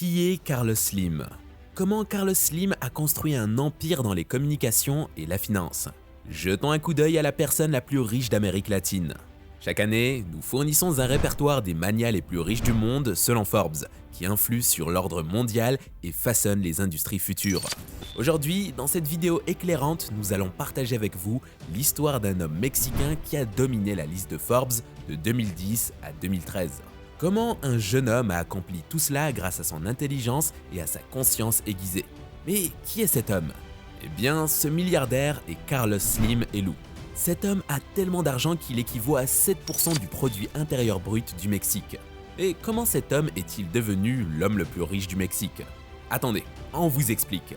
Qui est Carlos Slim? Comment Carlos Slim a construit un empire dans les communications et la finance? Jetons un coup d'œil à la personne la plus riche d'Amérique latine. Chaque année, nous fournissons un répertoire des magnats les plus riches du monde selon Forbes, qui influent sur l'ordre mondial et façonnent les industries futures. Aujourd'hui, dans cette vidéo éclairante, nous allons partager avec vous l'histoire d'un homme mexicain qui a dominé la liste de Forbes de 2010 à 2013. Comment un jeune homme a accompli tout cela grâce à son intelligence et à sa conscience aiguisée? Mais qui est cet homme? Eh bien, ce milliardaire est Carlos Slim Helú. Cet homme a tellement d'argent qu'il équivaut à 7% du produit intérieur brut du Mexique. Et comment cet homme est-il devenu l'homme le plus riche du Mexique? Attendez, on vous explique.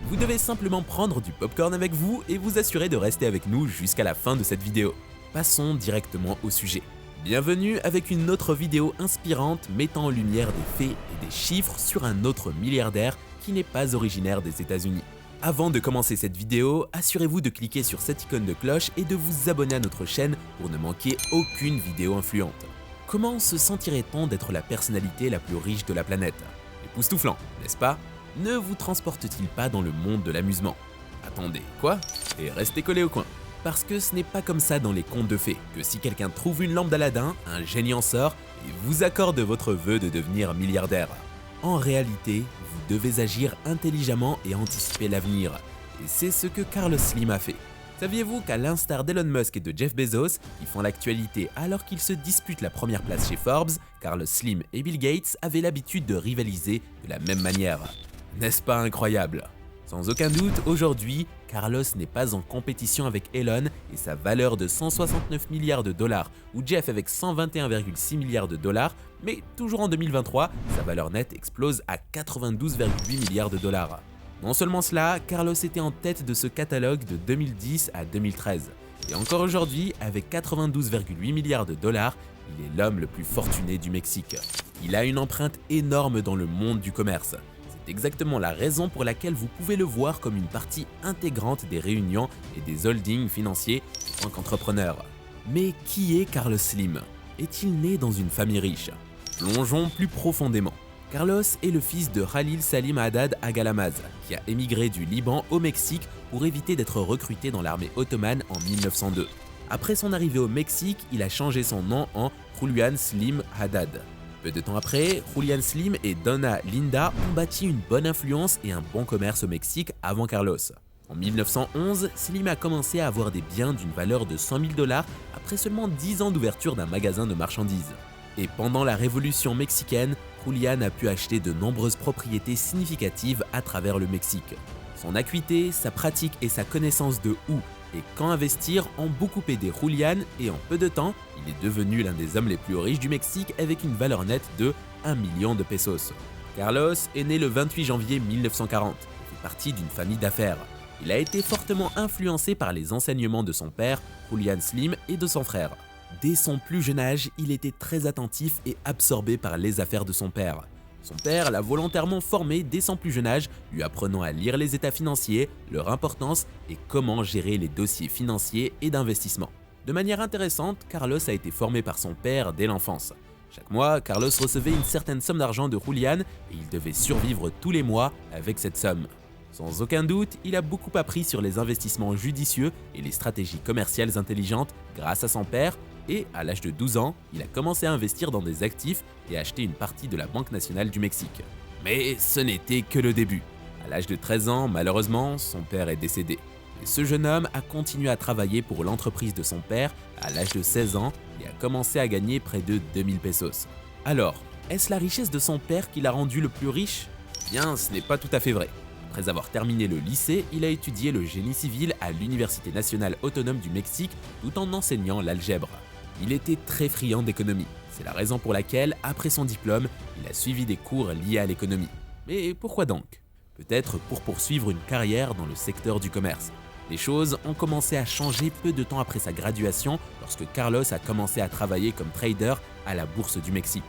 Vous devez simplement prendre du popcorn avec vous et vous assurer de rester avec nous jusqu'à la fin de cette vidéo. Passons directement au sujet. Bienvenue avec une autre vidéo inspirante mettant en lumière des faits et des chiffres sur un autre milliardaire qui n'est pas originaire des États-Unis. Avant de commencer cette vidéo, assurez-vous de cliquer sur cette icône de cloche et de vous abonner à notre chaîne pour ne manquer aucune vidéo influente. Comment se sentirait-on d'être la personnalité la plus riche de la planète? Époustouflant, n'est-ce pas? Ne vous transporte-t-il pas dans le monde de l'amusement? Attendez, quoi? Et restez collés au coin. Parce que ce n'est pas comme ça dans les contes de fées, que si quelqu'un trouve une lampe d'Aladin, un génie en sort et vous accorde votre vœu de devenir milliardaire. En réalité, vous devez agir intelligemment et anticiper l'avenir. Et c'est ce que Carlos Slim a fait. Saviez-vous qu'à l'instar d'Elon Musk et de Jeff Bezos, qui font l'actualité alors qu'ils se disputent la première place chez Forbes, Carlos Slim et Bill Gates avaient l'habitude de rivaliser de la même manière. N'est-ce pas incroyable? Sans aucun doute, aujourd'hui, Carlos n'est pas en compétition avec Elon et sa valeur de 169 milliards de dollars ou Jeff avec 121,6 milliards de dollars, mais toujours en 2023, sa valeur nette explose à 92,8 milliards de dollars. Non seulement cela, Carlos était en tête de ce catalogue de 2010 à 2013. Et encore aujourd'hui, avec 92,8 milliards de dollars, il est l'homme le plus fortuné du Mexique. Il a une empreinte énorme dans le monde du commerce. C'est exactement la raison pour laquelle vous pouvez le voir comme une partie intégrante des réunions et des holdings financiers en tant qu'entrepreneur. Mais qui est Carlos Slim? Est-il né dans une famille riche? Plongeons plus profondément. Carlos est le fils de Khalil Salim Haddad Agalamaz, qui a émigré du Liban au Mexique pour éviter d'être recruté dans l'armée ottomane en 1902. Après son arrivée au Mexique, il a changé son nom en Julián Slim Haddad. Peu de temps après, Julián Slim et Donna Linda ont bâti une bonne influence et un bon commerce au Mexique avant Carlos. En 1911, Slim a commencé à avoir des biens d'une valeur de 100 000 $ après seulement 10 ans d'ouverture d'un magasin de marchandises. Et pendant la Révolution mexicaine, Julián a pu acheter de nombreuses propriétés significatives à travers le Mexique. Son acuité, sa pratique et sa connaissance de où et quand investir ont beaucoup aidé Julián et en peu de temps, il est devenu l'un des hommes les plus riches du Mexique avec une valeur nette de 1 million de pesos. Carlos est né le 28 janvier 1940 et fait partie d'une famille d'affaires. Il a été fortement influencé par les enseignements de son père, Julián Slim, et de son frère. Dès son plus jeune âge, il était très attentif et absorbé par les affaires de son père. Son père l'a volontairement formé dès son plus jeune âge, lui apprenant à lire les états financiers, leur importance et comment gérer les dossiers financiers et d'investissement. De manière intéressante, Carlos a été formé par son père dès l'enfance. Chaque mois, Carlos recevait une certaine somme d'argent de Julián et il devait survivre tous les mois avec cette somme. Sans aucun doute, il a beaucoup appris sur les investissements judicieux et les stratégies commerciales intelligentes grâce à son père. Et à l'âge de 12 ans, il a commencé à investir dans des actifs et à acheter une partie de la Banque nationale du Mexique. Mais ce n'était que le début. À l'âge de 13 ans, malheureusement, son père est décédé. Et ce jeune homme a continué à travailler pour l'entreprise de son père à l'âge de 16 ans et a commencé à gagner près de 2000 pesos. Alors, est-ce la richesse de son père qui l'a rendu le plus riche? Bien, ce n'est pas tout à fait vrai. Après avoir terminé le lycée, il a étudié le génie civil à l'Université nationale autonome du Mexique tout en enseignant l'algèbre. Il était très friand d'économie. C'est la raison pour laquelle, après son diplôme, il a suivi des cours liés à l'économie. Mais pourquoi donc? Peut-être pour poursuivre une carrière dans le secteur du commerce. Les choses ont commencé à changer peu de temps après sa graduation lorsque Carlos a commencé à travailler comme trader à la Bourse du Mexique.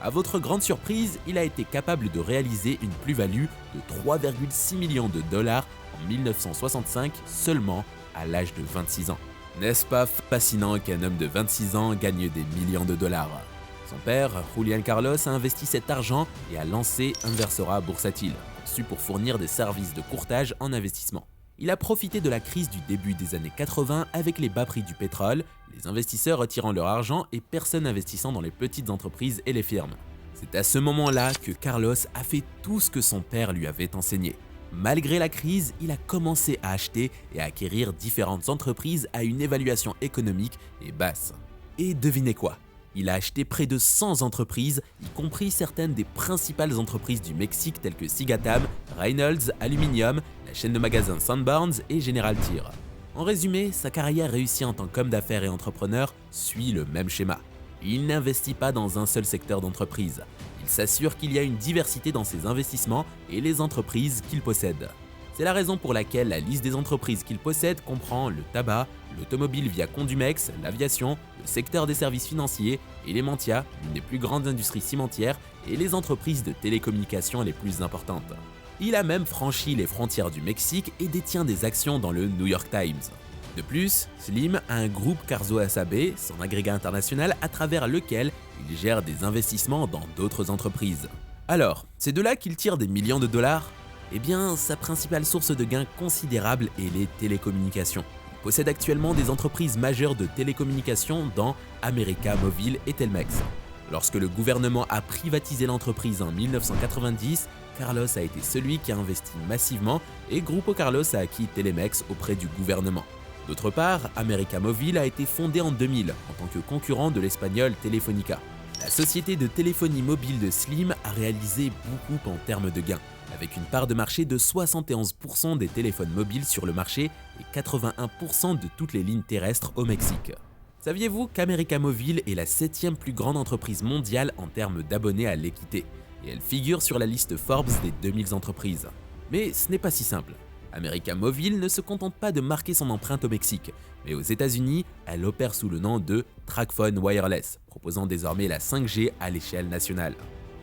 À votre grande surprise, il a été capable de réaliser une plus-value de 3,6 millions de dollars en 1965 seulement à l'âge de 26 ans. N'est-ce pas fascinant qu'un homme de 26 ans gagne des millions de dollars? Son père, Julian Carlos, a investi cet argent et a lancé Inversora Bursátil, conçu pour fournir des services de courtage en investissement. Il a profité de la crise du début des années 80 avec les bas prix du pétrole, les investisseurs retirant leur argent et personne investissant dans les petites entreprises et les firmes. C'est à ce moment-là que Carlos a fait tout ce que son père lui avait enseigné. Malgré la crise, il a commencé à acheter et à acquérir différentes entreprises à une évaluation économique et basse. Et devinez quoi? Il a acheté près de 100 entreprises, y compris certaines des principales entreprises du Mexique telles que Cigatam, Reynolds, Aluminium, la chaîne de magasins Sanborns et General Tyr. En résumé, sa carrière réussie en tant qu'homme d'affaires et entrepreneur suit le même schéma. Il n'investit pas dans un seul secteur d'entreprise. Il s'assure qu'il y a une diversité dans ses investissements et les entreprises qu'il possède. C'est la raison pour laquelle la liste des entreprises qu'il possède comprend le tabac, l'automobile via Condumex, l'aviation, le secteur des services financiers, Elementia, l'une des plus grandes industries cimentières, et les entreprises de télécommunications les plus importantes. Il a même franchi les frontières du Mexique et détient des actions dans le New York Times. De plus, Slim a un groupe Carso SAB, son agrégat international à travers lequel il gère des investissements dans d'autres entreprises. Alors, c'est de là qu'il tire des millions de dollars? Eh bien, sa principale source de gains considérable est les télécommunications. Il possède actuellement des entreprises majeures de télécommunications dans América Móvil et Telmex. Lorsque le gouvernement a privatisé l'entreprise en 1990, Carlos a été celui qui a investi massivement et Grupo Carlos a acquis Telemex auprès du gouvernement. D'autre part, América Móvil a été fondée en 2000 en tant que concurrent de l'espagnol Telefónica. La société de téléphonie mobile de Slim a réalisé beaucoup en termes de gains, avec une part de marché de 71% des téléphones mobiles sur le marché et 81% de toutes les lignes terrestres au Mexique. Saviez-vous qu'América Móvil est la 7e plus grande entreprise mondiale en termes d'abonnés à l'équité, et elle figure sur la liste Forbes des 2000 entreprises? Mais ce n'est pas si simple. América Móvil ne se contente pas de marquer son empreinte au Mexique, mais aux États-Unis, elle opère sous le nom de TracFone Wireless, proposant désormais la 5G à l'échelle nationale.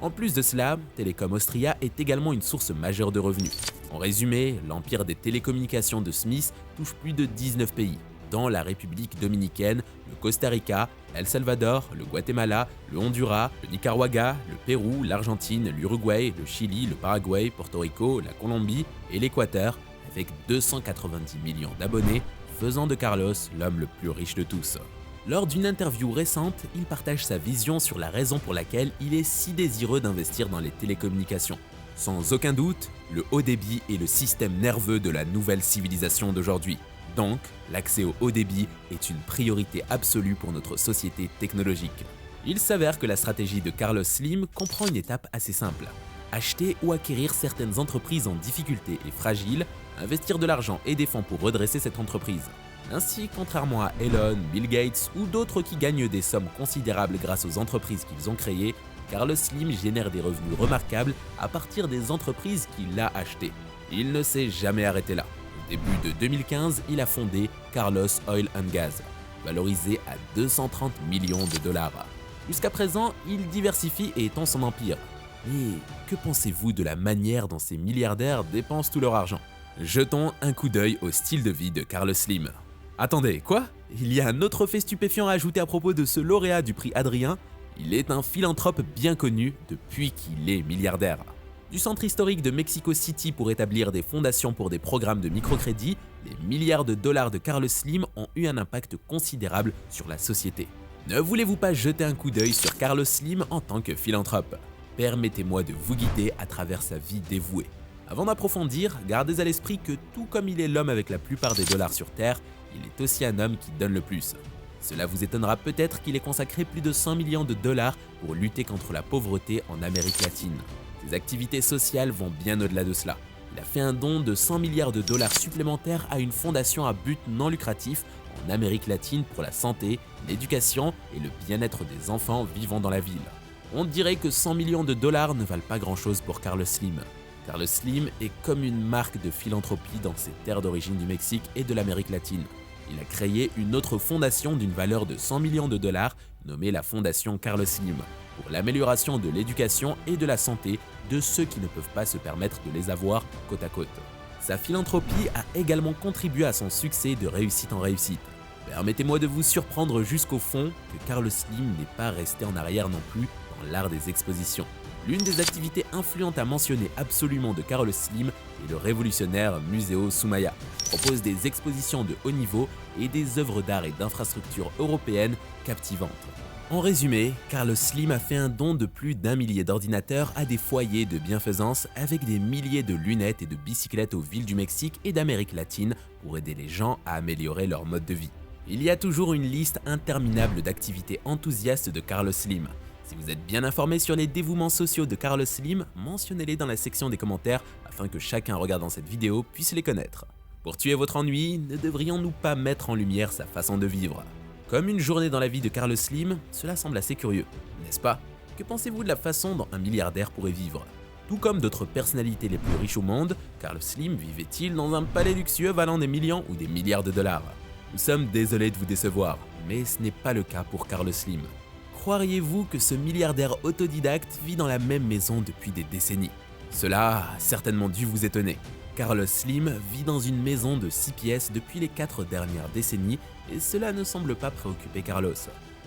En plus de cela, Telecom Austria est également une source majeure de revenus. En résumé, l'empire des télécommunications de Smith touche plus de 19 pays, dont la République dominicaine, le Costa Rica, El Salvador, le Guatemala, le Honduras, le Nicaragua, le Pérou, l'Argentine, l'Uruguay, le Chili, le Paraguay, Porto Rico, la Colombie et l'Équateur, avec 290 millions d'abonnés, faisant de Carlos l'homme le plus riche de tous. Lors d'une interview récente, il partage sa vision sur la raison pour laquelle il est si désireux d'investir dans les télécommunications. Sans aucun doute, le haut débit est le système nerveux de la nouvelle civilisation d'aujourd'hui. Donc, l'accès au haut débit est une priorité absolue pour notre société technologique. Il s'avère que la stratégie de Carlos Slim comprend une étape assez simple. Acheter ou acquérir certaines entreprises en difficulté et fragiles, investir de l'argent et des fonds pour redresser cette entreprise. Ainsi, contrairement à Elon, Bill Gates ou d'autres qui gagnent des sommes considérables grâce aux entreprises qu'ils ont créées, Carlos Slim génère des revenus remarquables à partir des entreprises qu'il a achetées. Il ne s'est jamais arrêté là. Au début de 2015, il a fondé Carlos Oil and Gas, valorisé à 230 millions de dollars. Jusqu'à présent, il diversifie et étend son empire. Mais que pensez-vous de la manière dont ces milliardaires dépensent tout leur argent? Jetons un coup d'œil au style de vie de Carlos Slim. Attendez, quoi? Il y a un autre fait stupéfiant à ajouter à propos de ce lauréat du prix Adrien. Il est un philanthrope bien connu depuis qu'il est milliardaire. Du centre historique de Mexico City pour établir des fondations pour des programmes de microcrédit, les milliards de dollars de Carlos Slim ont eu un impact considérable sur la société. Ne voulez-vous pas jeter un coup d'œil sur Carlos Slim en tant que philanthrope? Permettez-moi de vous guider à travers sa vie dévouée. Avant d'approfondir, gardez à l'esprit que tout comme il est l'homme avec la plupart des dollars sur Terre, il est aussi un homme qui donne le plus. Cela vous étonnera peut-être qu'il ait consacré plus de 100 millions de dollars pour lutter contre la pauvreté en Amérique latine. Ses activités sociales vont bien au-delà de cela. Il a fait un don de 100 milliards de dollars supplémentaires à une fondation à but non lucratif en Amérique latine pour la santé, l'éducation et le bien-être des enfants vivant dans la ville. On dirait que 100 millions de dollars ne valent pas grand-chose pour Carlos Slim. Carlos Slim est comme une marque de philanthropie dans ses terres d'origine du Mexique et de l'Amérique latine. Il a créé une autre fondation d'une valeur de 100 millions de dollars, nommée la Fondation Carlos Slim, pour l'amélioration de l'éducation et de la santé de ceux qui ne peuvent pas se permettre de les avoir côte à côte. Sa philanthropie a également contribué à son succès de réussite en réussite. Permettez-moi de vous surprendre jusqu'au fond que Carlos Slim n'est pas resté en arrière non plus dans l'art des expositions. L'une des activités influentes à mentionner absolument de Carlos Slim est le révolutionnaire Museo Soumaya, qui propose des expositions de haut niveau et des œuvres d'art et d'infrastructures européennes captivantes. En résumé, Carlos Slim a fait un don de plus d'1 millier d'ordinateurs à des foyers de bienfaisance avec des milliers de lunettes et de bicyclettes aux villes du Mexique et d'Amérique latine pour aider les gens à améliorer leur mode de vie. Il y a toujours une liste interminable d'activités enthousiastes de Carlos Slim. Si vous êtes bien informé sur les dévouements sociaux de Carlos Slim, mentionnez-les dans la section des commentaires afin que chacun regardant cette vidéo puisse les connaître. Pour tuer votre ennui, ne devrions-nous pas mettre en lumière sa façon de vivre ? Comme une journée dans la vie de Carlos Slim, cela semble assez curieux, n'est-ce pas ? Que pensez-vous de la façon dont un milliardaire pourrait vivre ? Tout comme d'autres personnalités les plus riches au monde, Carlos Slim vivait-il dans un palais luxueux valant des millions ou des milliards de dollars ? Nous sommes désolés de vous décevoir, mais ce n'est pas le cas pour Carlos Slim. Croiriez-vous que ce milliardaire autodidacte vit dans la même maison depuis des décennies ? Cela a certainement dû vous étonner. Carlos Slim vit dans une maison de 6 pièces depuis les 4 dernières décennies et cela ne semble pas préoccuper Carlos.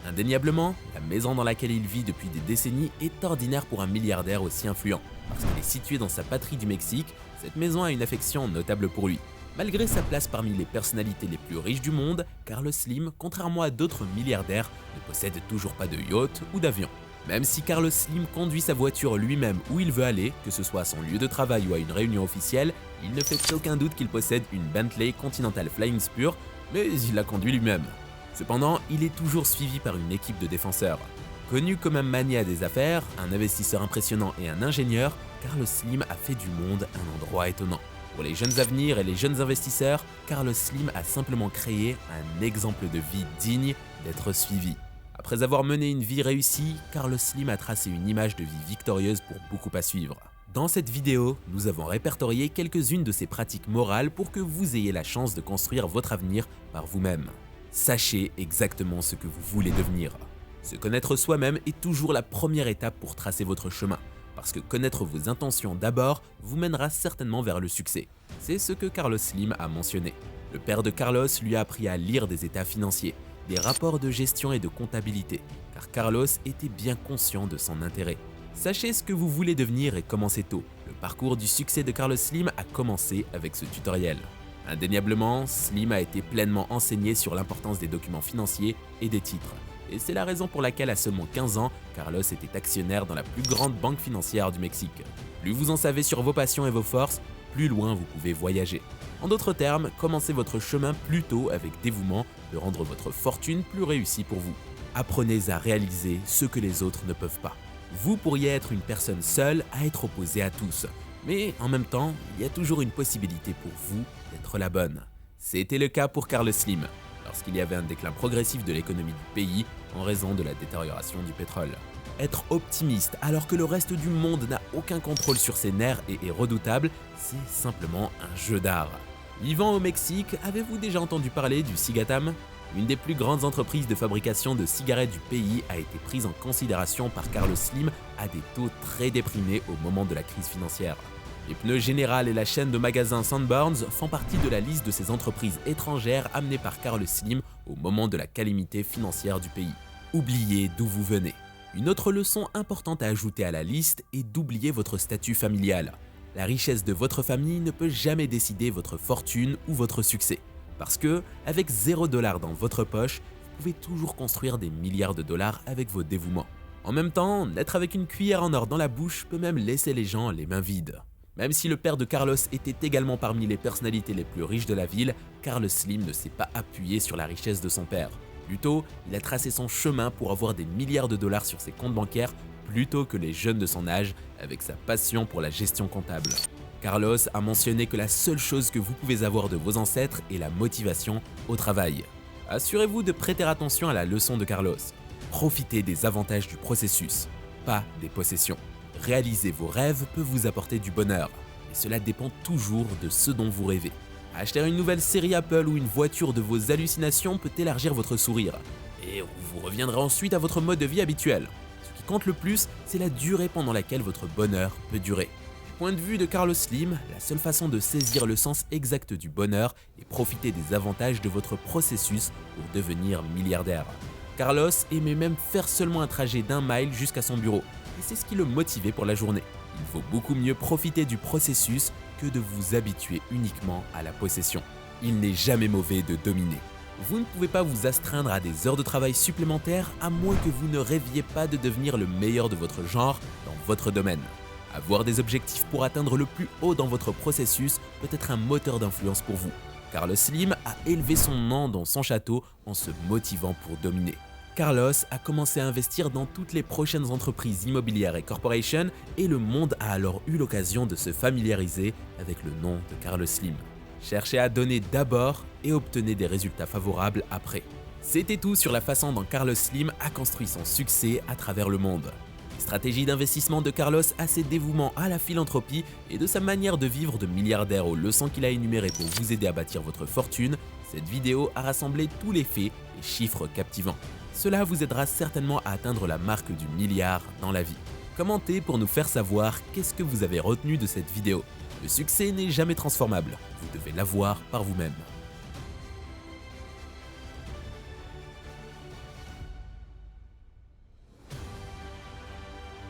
Indéniablement, la maison dans laquelle il vit depuis des décennies est ordinaire pour un milliardaire aussi influent. Parce qu'elle est située dans sa patrie du Mexique, cette maison a une affection notable pour lui. Malgré sa place parmi les personnalités les plus riches du monde, Carlos Slim, contrairement à d'autres milliardaires, ne possède toujours pas de yacht ou d'avion. Même si Carlos Slim conduit sa voiture lui-même où il veut aller, que ce soit à son lieu de travail ou à une réunion officielle, il ne fait aucun doute qu'il possède une Bentley Continental Flying Spur, mais il la conduit lui-même. Cependant, il est toujours suivi par une équipe de défenseurs. Connu comme un mania des affaires, un investisseur impressionnant et un ingénieur, Carlos Slim a fait du monde un endroit étonnant. Pour les jeunes à venir et les jeunes investisseurs, Carlos Slim a simplement créé un exemple de vie digne d'être suivi. Après avoir mené une vie réussie, Carlos Slim a tracé une image de vie victorieuse pour beaucoup à suivre. Dans cette vidéo, nous avons répertorié quelques-unes de ses pratiques morales pour que vous ayez la chance de construire votre avenir par vous-même. Sachez exactement ce que vous voulez devenir. Se connaître soi-même est toujours la première étape pour tracer votre chemin, parce que connaître vos intentions d'abord vous mènera certainement vers le succès. C'est ce que Carlos Slim a mentionné. Le père de Carlos lui a appris à lire des états financiers, des rapports de gestion et de comptabilité, car Carlos était bien conscient de son intérêt. Sachez ce que vous voulez devenir et commencez tôt. Le parcours du succès de Carlos Slim a commencé avec ce tutoriel. Indéniablement, Slim a été pleinement enseigné sur l'importance des documents financiers et des titres. Et c'est la raison pour laquelle à seulement 15 ans, Carlos était actionnaire dans la plus grande banque financière du Mexique. Plus vous en savez sur vos passions et vos forces, plus loin vous pouvez voyager. En d'autres termes, commencez votre chemin plus tôt avec dévouement de rendre votre fortune plus réussie pour vous. Apprenez à réaliser ce que les autres ne peuvent pas. Vous pourriez être une personne seule à être opposée à tous, mais en même temps, il y a toujours une possibilité pour vous d'être la bonne. C'était le cas pour Carlos Slim, lorsqu'il y avait un déclin progressif de l'économie du pays en raison de la détérioration du pétrole. Être optimiste alors que le reste du monde n'a aucun contrôle sur ses nerfs et est redoutable, c'est simplement un jeu d'art. Vivant au Mexique, avez-vous déjà entendu parler du Cigatam ? Une des plus grandes entreprises de fabrication de cigarettes du pays a été prise en considération par Carlos Slim à des taux très déprimés au moment de la crise financière. Les pneus Général et la chaîne de magasins Sanborns font partie de la liste de ces entreprises étrangères amenées par Carlos Slim au moment de la calamité financière du pays. Oubliez d'où vous venez. Une autre leçon importante à ajouter à la liste est d'oublier votre statut familial. La richesse de votre famille ne peut jamais décider votre fortune ou votre succès. Parce que, avec 0 $ dans votre poche, vous pouvez toujours construire des milliards de dollars avec vos dévouements. En même temps, naître avec une cuillère en or dans la bouche peut même laisser les gens les mains vides. Même si le père de Carlos était également parmi les personnalités les plus riches de la ville, Carlos Slim ne s'est pas appuyé sur la richesse de son père. Plutôt, il a tracé son chemin pour avoir des milliards de dollars sur ses comptes bancaires plutôt que les jeunes de son âge avec sa passion pour la gestion comptable. Carlos a mentionné que la seule chose que vous pouvez avoir de vos ancêtres est la motivation au travail. Assurez-vous de prêter attention à la leçon de Carlos. Profitez des avantages du processus, pas des possessions. Réaliser vos rêves peut vous apporter du bonheur, et cela dépend toujours de ce dont vous rêvez. Acheter une nouvelle série Apple ou une voiture de vos hallucinations peut élargir votre sourire, et vous reviendrez ensuite à votre mode de vie habituel. Ce qui compte le plus, c'est la durée pendant laquelle votre bonheur peut durer. point de vue de Carlos Slim, la seule façon de saisir le sens exact du bonheur est profiter des avantages de votre processus pour devenir milliardaire. Carlos aimait même faire seulement un trajet d'1 mile jusqu'à son bureau, et c'est ce qui le motivait pour la journée. Il faut beaucoup mieux profiter du processus que de vous habituer uniquement à la possession. Il n'est jamais mauvais de dominer. Vous ne pouvez pas vous astreindre à des heures de travail supplémentaires à moins que vous ne rêviez pas de devenir le meilleur de votre genre dans votre domaine. Avoir des objectifs pour atteindre le plus haut dans votre processus peut être un moteur d'influence pour vous. Carlos Slim a élevé son nom dans son château en se motivant pour dominer. Carlos a commencé à investir dans toutes les prochaines entreprises immobilières et corporations et le monde a alors eu l'occasion de se familiariser avec le nom de Carlos Slim. Cherchez à donner d'abord et obtenez des résultats favorables après. C'était tout sur la façon dont Carlos Slim a construit son succès à travers le monde. Les stratégies d'investissement de Carlos à ses dévouements à la philanthropie et de sa manière de vivre de milliardaire aux leçons qu'il a énumérées pour vous aider à bâtir votre fortune, cette vidéo a rassemblé tous les faits et chiffres captivants. Cela vous aidera certainement à atteindre la marque du milliard dans la vie. Commentez pour nous faire savoir qu'est-ce que vous avez retenu de cette vidéo. Le succès n'est jamais transformable, vous devez l'avoir par vous-même.